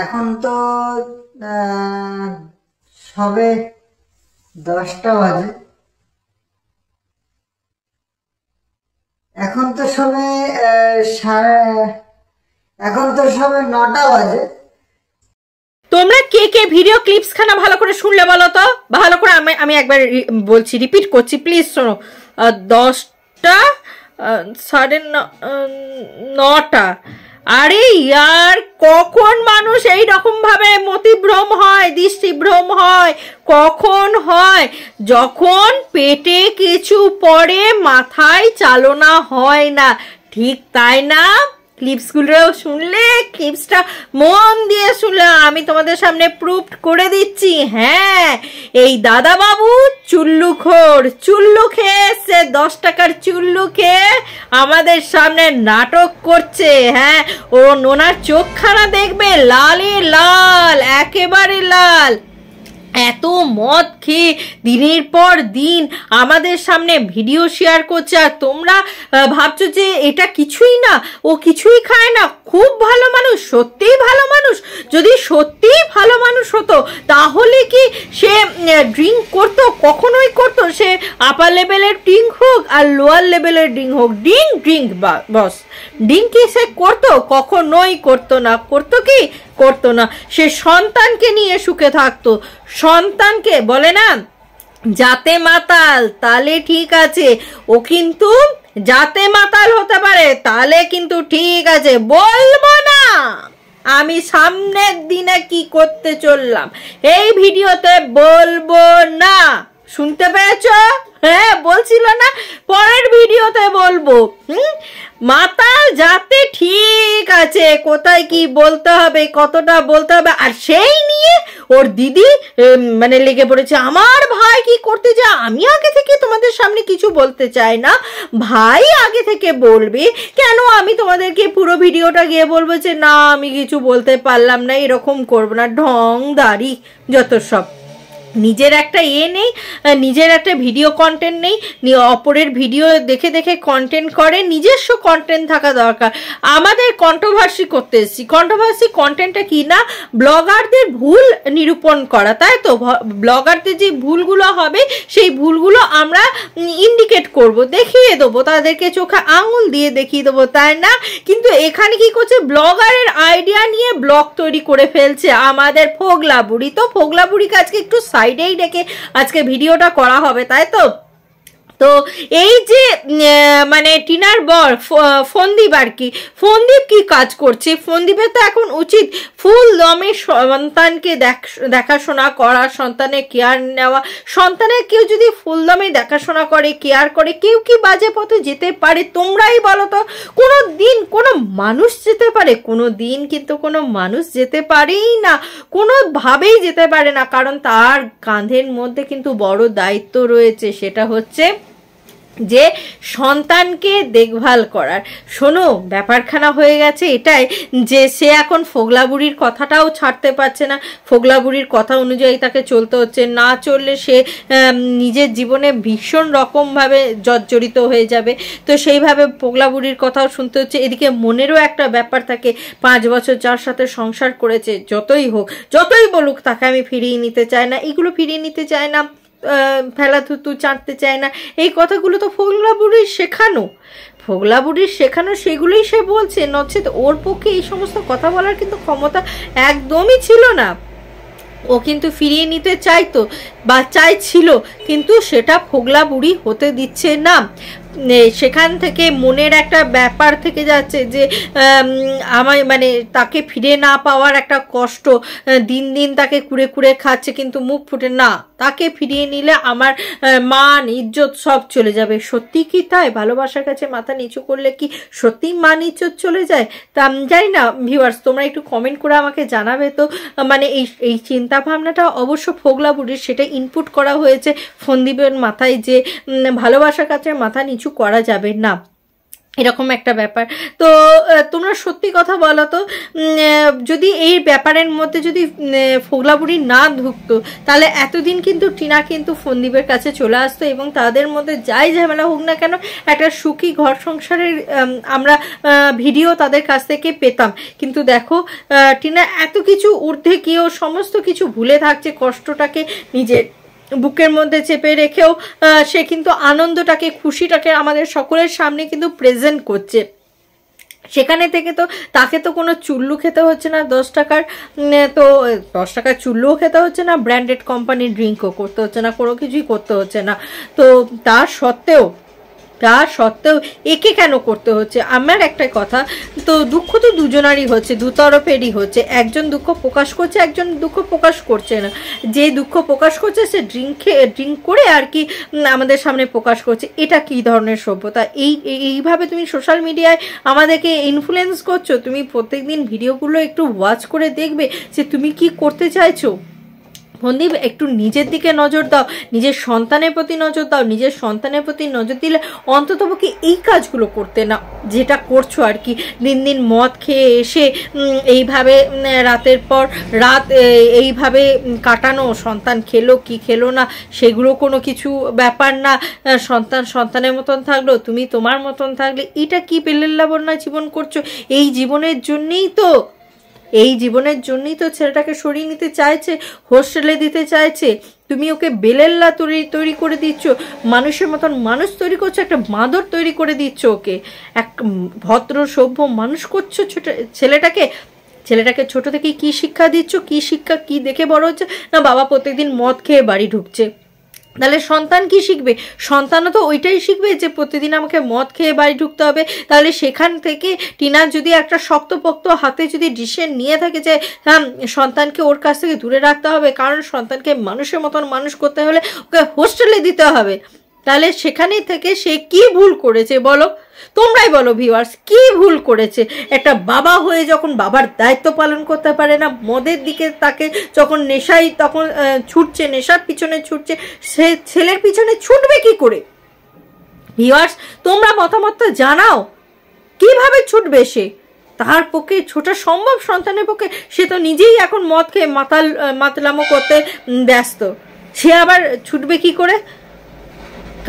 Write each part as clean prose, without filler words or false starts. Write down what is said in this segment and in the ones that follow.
এখন তো সবে 10টা বাজে। এখন তো সবে 9টা বাজে। তোমরা কে কে ভিডিও ক্লিপস খানা ভালো করে শুনলে বলো তো, ভালো করে। আমি একবার বলছি, রিপিট করছি, প্লিজ শোনো। 10টা 9:30। আরে ইয়ার, কখন মানুষ এই রকম ভাবে মতিভ্রম হয়, দৃষ্টিভ্রম হয়? কখন হয়? যখন পেটে কিছু পড়ে, মাথায় চালনা হয় না, ঠিক তাই না? ক্লিপসগুলো শুনলে, ক্লিপসটা মন দিয়ে শুনলে, আমি তোমাদের সামনে প্রুফ করে দিচ্ছি। হ্যাঁ, এই দাদা বাবু চুল্লু খেয়ে এসছে, 10 টাকার চুল্লু খেয়ে আমাদের সামনে নাটক করছে। হ্যাঁ, ও নোনার চোখখানা দেখবে, লালে লাল, একেবারে লাল। এত মদ খেয়ে দিনের পর দিন আমাদের সামনে ভিডিও শেয়ার করছে, আর তোমরা ভাবছো যে এটা কিছুই না, ও কিছুই খায় না, খুব ভালো মানুষ, সত্যিই ভালো মানুষ। যদি সত্যিই ভালো মানুষ হতো তাহলে কি সে ড্রিঙ্ক করতো? কখনোই করতো? সে আপার লেভেলের ড্রিঙ্ক হোক আর লোয়ার লেভেলের ড্রিঙ্ক হোক, ড্রিঙ্ক বস, ড্রিঙ্ক কি সে করতো? কখনোই করতো না। করতো কি? করতো না। সে সন্তানকে নিয়ে সুখে থাকতো। সন্তানকে বলে না যাতে মাতাল, তাহলে ঠিক আছে। ও কিন্তু যাতে মাতাল হতে পারে, তাহলে কিন্তু ঠিক আছে, বলবো না। আমি সামনের দিনে কি করতে চললাম এই ভিডিওতে বলবো না, শুনতে পেয়েছো? হ্যাঁ, বলছিল না পরের ভিডিওতে বলবো। মাতাল যাতে ঠিক আছে, কোথায় কি বলতে হবে, কতটা বলতে হবে, আর সেই নিয়ে ওর দিদি মানে লেগে পড়েছে, আমার ভাই কি করতে যায়। আমি আগে থেকে তোমাদের সামনে কিছু বলতে চাই না, ভাই আগে থেকে বলবে। কেন আমি তোমাদেরকে পুরো ভিডিওটা গিয়ে বলবো যে না আমি কিছু বলতে পারলাম না, এরকম করবো না। ঢং দাড়ি যত সব। নিজের একটা নেই, নিজের একটা ভিডিও কন্টেন্ট নেই, অপরের ভিডিও দেখে দেখে কন্টেন্ট করে। নিজস্ব কন্টেন্ট থাকা দরকার। আমাদের কন্ট্রোভার্সি করতে এসেছি। কন্ট্রোভার্সি কন্টেন্টটা কি না, ব্লগারদের ভুল নিরূপণ করা, তাই তো? ব্লগারদের যে ভুলগুলো হবে সেই ভুলগুলো আমরা ইন্ডিকেট করব, দেখিয়ে দেবো, তাদেরকে চোখে আঙুল দিয়ে দেখিয়ে দেবো, তাই না? কিন্তু এখানে কি করছে, ব্লগারের আইডিয়া নিয়ে ব্লগ তৈরি করে ফেলছে আমাদের ফোগলা বুড়ি। তো ফোগলা বুড়িকে আজকে একটু সাইডেই রেখে আজকে ভিডিওটা করা হবে, তাই তো? তো এই যে মানে টিনার বর ফন্দীপ, আর কি ফন্দীপ কি কাজ করছে? ফন্দীপের তো এখন উচিত ফুল দমে সন্তানকে দেখাশোনা করা, সন্তানের কেয়ার নেওয়া। সন্তানের কেউ যদি ফুল দমে দেখাশোনা করে, কেয়ার করে, কেউ কি বাজে পথে যেতে পারে? তোমরাই বলো তো। কোনো দিন কোনো মানুষ যেতে পারে? কোনো দিন কিন্তু কোনো মানুষ যেতে পারেই না, কোনোভাবেই যেতে পারে না। কারণ তার কাঁধের মধ্যে কিন্তু বড় দায়িত্ব রয়েছে, সেটা হচ্ছে যে সন্তানকে দেখভাল করার। শোনো, ব্যাপারখানা হয়ে গেছে এটাই যে সে এখন ফোগলা বুড়ির কথাটাও ছাড়তে পারছে না। ফোগলা বুড়ির কথা অনুযায়ী তাকে চলতে হচ্ছে, না চললে সে নিজের জীবনে ভীষণ রকমভাবে জর্জরিত হয়ে যাবে। তো সেইভাবে ফোগলা বুড়ির কথাও শুনতে হচ্ছে। এদিকে মনেরও একটা ব্যাপার থাকে, 5 বছর যার সাথে সংসার করেছে, যতই হোক, যতই বলুক তাকে আমি ফিরিয়ে নিতে চাই না, এগুলো ফিরিয়ে নিতে চায় না, ফেলা থুতু চাটতে চায় না, এই কথাগুলো তো ফোগলা বুড়ির শেখানো, সেগুলোই সে বলছে। নচেত ওর পক্ষে এই সমস্ত কথা বলার কিন্তু ক্ষমতা একদমই ছিল না। ও কিন্তু ফিরিয়ে নিতে চাইতো বা চাইছিল, কিন্তু সেটা ফোগলা বুড়ি হতে দিচ্ছে না। সেখান থেকে মনের একটা ব্যাপার থেকে যাচ্ছে যে আমার মানে তাকে ফিরে না পাওয়ার একটা কষ্ট, দিন দিন তাকে কুড়ে কুড়ে খাচ্ছে, কিন্তু মুখ ফুটে না, তাকে ফিরিয়ে নিলে আমার মান ইজ্জত সব চলে যাবে। সত্যি কি তাই? ভালোবাসার কাছে মাথা নিচু করলে কি সত্যি মান ইজ্জত চলে যায়? তা জানি না ভিউয়ার্স, তোমরা একটু কমেন্ট করে আমাকে জানাবে তো। মানে এই চিন্তা ভাবনাটা অবশ্য ফোগলা বুড়ির, সেটা ইনপুট করা হয়েছে ফন্দীপের মাথায় যে ভালোবাসার কাছে মাথা নিচু করা যাবে না। এরকম একটা ব্যাপার। তো তোমরা সত্যি কথা বলো তো, যদি এই ব্যাপারের মধ্যে যদি ফোগলাবুড়ি না ঢুকতো তাহলে এতদিন কিন্তু টিনা কিন্তু ফন্দীপের কাছে চলে আসতো এবং তাদের মধ্যে যাই ঝামেলা হোক না কেন একটা সুখী ঘর সংসারের আমরা ভিডিও তাদের কাছ থেকে পেতাম। কিন্তু দেখো টিনা এত কিছু ঊর্ধ্বে গিয়েও সমস্ত কিছু ভুলে থাকছে, কষ্টটাকে নিজের বুকের মধ্যে চেপে রেখেও সে কিন্তু আনন্দটাকে খুশিটাকে আমাদের সকলের সামনে কিন্তু প্রেজেন্ট করছে। সেখানে থেকে তো তাকে তো কোনো চুল্লু খেতে হচ্ছে না 10 টাকার, তো 10 টাকার চুল্লুও খেতে হচ্ছে না, ব্র্যান্ডেড কোম্পানির ড্রিঙ্কও করতে হচ্ছে না, কোনো কিছুই করতে হচ্ছে না। তো তার সত্ত্বেও একে কেন করতে হচ্ছে? আমার একটা কথা, তো দুঃখ তো দুজনারই হচ্ছে, দুতরফেরই হচ্ছে। একজন দুঃখ প্রকাশ করছে, একজন দুঃখ প্রকাশ করছে না। যে দুঃখ প্রকাশ করছে সে ড্রিঙ্ক করে আর কি আমাদের সামনে প্রকাশ করছে। এটা কি ধরনের সভ্যতা? এইভাবে তুমি সোশ্যাল মিডিয়ায় আমাদেরকে ইনফ্লুয়েন্স করছো। তুমি প্রত্যেকদিন ভিডিওগুলো একটু ওয়াচ করে দেখবে যে তুমি কি করতে চাইছো। ফন্দীপ, একটু নিজের দিকে নজর দাও, নিজের সন্তানের প্রতি নজর দাও। নিজের সন্তানের প্রতি নজর দিলে অন্ততপক্ষে এই কাজগুলো করতে না যেটা করছো আর কি। দিন দিন মদ খেয়ে এসে এইভাবে রাতের পর রাত এইভাবে কাটানো, সন্তান খেলো কি খেলো না সেগুলো কোনো কিছু ব্যাপার না, সন্তানের মতন থাকলো, তুমি তোমার মতন থাকলে, এটা কি বেলেল্লাবন্যা জীবন করছো? এই জীবনের জন্যই তো ছেলেটাকে সরিয়ে নিতে চাইছে, হোস্টেলে দিতে চাইছে। তুমি ওকে বেলেল্লা তৈরি করে দিচ্ছ, মানুষের মতন মানুষ তৈরি করছো, একটা বাঁদর তৈরি করে দিচ্ছ ওকে। এক ভদ্র সভ্য মানুষ করছো ছেলেটাকে ছোট থেকে কি শিক্ষা দিচ্ছ? কি দেখে বড় হচ্ছে? না বাবা প্রত্যেকদিন মদ খেয়ে বাড়ি ঢুকছে। তাহলে সন্তান কি শিখবে? সন্তানও তো ওইটাই শিখবে যে প্রতিদিন আমাকে মদ খেয়ে বাড়ি ঢুকতে হবে। তাহলে সেখান থেকে টিনা যদি একটা শক্তপোক্ত হাতে যদি ডিসিশন নিয়ে থাকে যে হ্যাঁ সন্তানকে ওর কাছ থেকে দূরে রাখতে হবে, কারণ সন্তানকে মানুষের মতন মানুষ করতে হলে ওকে হোস্টেলে দিতে হবে, তাহলে সেখানে থেকে সে কি ভুল করেছে বলো? তোমরাই বলো ভিউয়ার্স, কি ভুল করেছে? একটা বাবা হয়ে যখন বাবার দায়িত্ব পালন করতে পারে না, মদের দিকে তাকে যখন তখন ছুটছে, নেশার পিছনে ছুটছে, সে ছেলের পিছনে ছুটবে কি করে? ভিউয়ার্স তোমরা মতামত জানাও, কিভাবে ছুটবে সে? তার পক্ষে ছোটা সম্ভব সন্তানের পক্ষে? সে তো নিজেই এখন মদ খেয়ে মাতলামো করতে ব্যস্ত, সে আবার ছুটবে কি করে?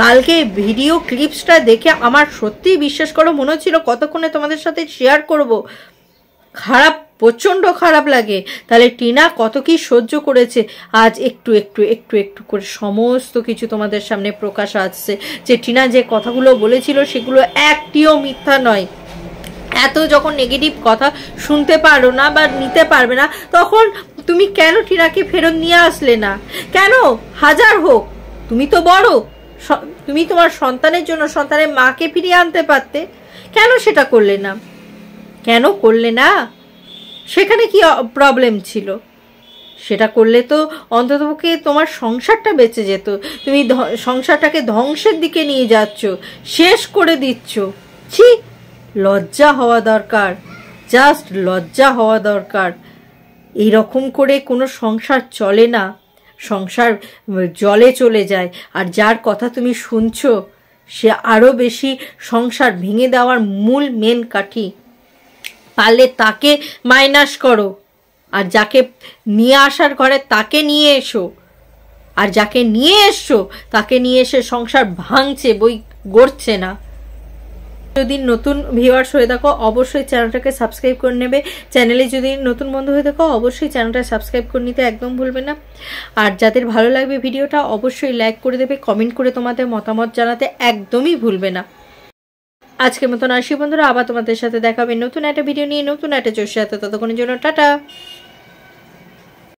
কালকে ভিডিও ক্লিপসটা দেখে আমার সত্যিই বিশ্বাস করো মনে হচ্ছিল কতক্ষণে তোমাদের সাথে শেয়ার করব। প্রচণ্ড খারাপ লাগে। তাহলে টিনা কত কি সহ্য করেছে, আজ একটু করে সমস্ত কিছু তোমাদের সামনে প্রকাশ আসছে যে টিনা যে কথাগুলো বলেছিল সেগুলো একটিও মিথ্যা নয়। এত যখন নেগেটিভ কথা শুনতে পারো না বা নিতে পারবে না, তখন তুমি কেন টিনাকে ফেরত নিয়ে আসলে না? কেন? হাজার হোক তুমি তো বড়, তুমি তোমার সন্তানের জন্য সন্তানের মাকে ফিরিয়ে আনতে পারতে, কেন সেটা করলে না? সেখানে কি প্রবলেম ছিল? সেটা করলে তো অন্ততপক্ষে তোমার সংসারটা বেঁচে যেত। তুমি সংসারটাকে ধ্বংসের দিকে নিয়ে যাচ্ছ, শেষ করে দিচ্ছ। ছি, লজ্জা হওয়া দরকার, জাস্ট লজ্জা হওয়া দরকার। এইরকম করে কোনো সংসার চলে না, সংসার জলে চলে যায়। আর যার কথা তুমি শুনছো সে আরো বেশি সংসার ভেঙে দেওয়ার মূল মেন কাঠি। পারলে তাকে মাইনাস করো, আর যাকে নিয়ে আসার ঘরে তাকে নিয়ে এসো, আর যাকে নিয়ে এসছো তাকে নিয়ে এসে সংসার ভাঙছে, বই গড়ছে না। যদি নতুন ভিউয়ার্স হয়ে থাকো অবশ্যই চ্যানেলটাকে সাবস্ক্রাইব করে নেবে। চ্যানেলে যদি নতুন বন্ধু হয়ে থাকো অবশ্যই চ্যানেলটা সাবস্ক্রাইব করে নিতে একদম ভুলবে না। আর যাদের ভালো লাগবে ভিডিওটা অবশ্যই লাইক করে দেবে, কমেন্ট করে তোমাদের মতামত জানাতে একদমই ভুলবে না। আজকের মতন আসি বন্ধুরা, আবার তোমাদের সাথে দেখা হবে নতুন একটা ভিডিও নিয়ে, নতুন একটা জোশের সাথে। ততক্ষণের জন্য টাটা।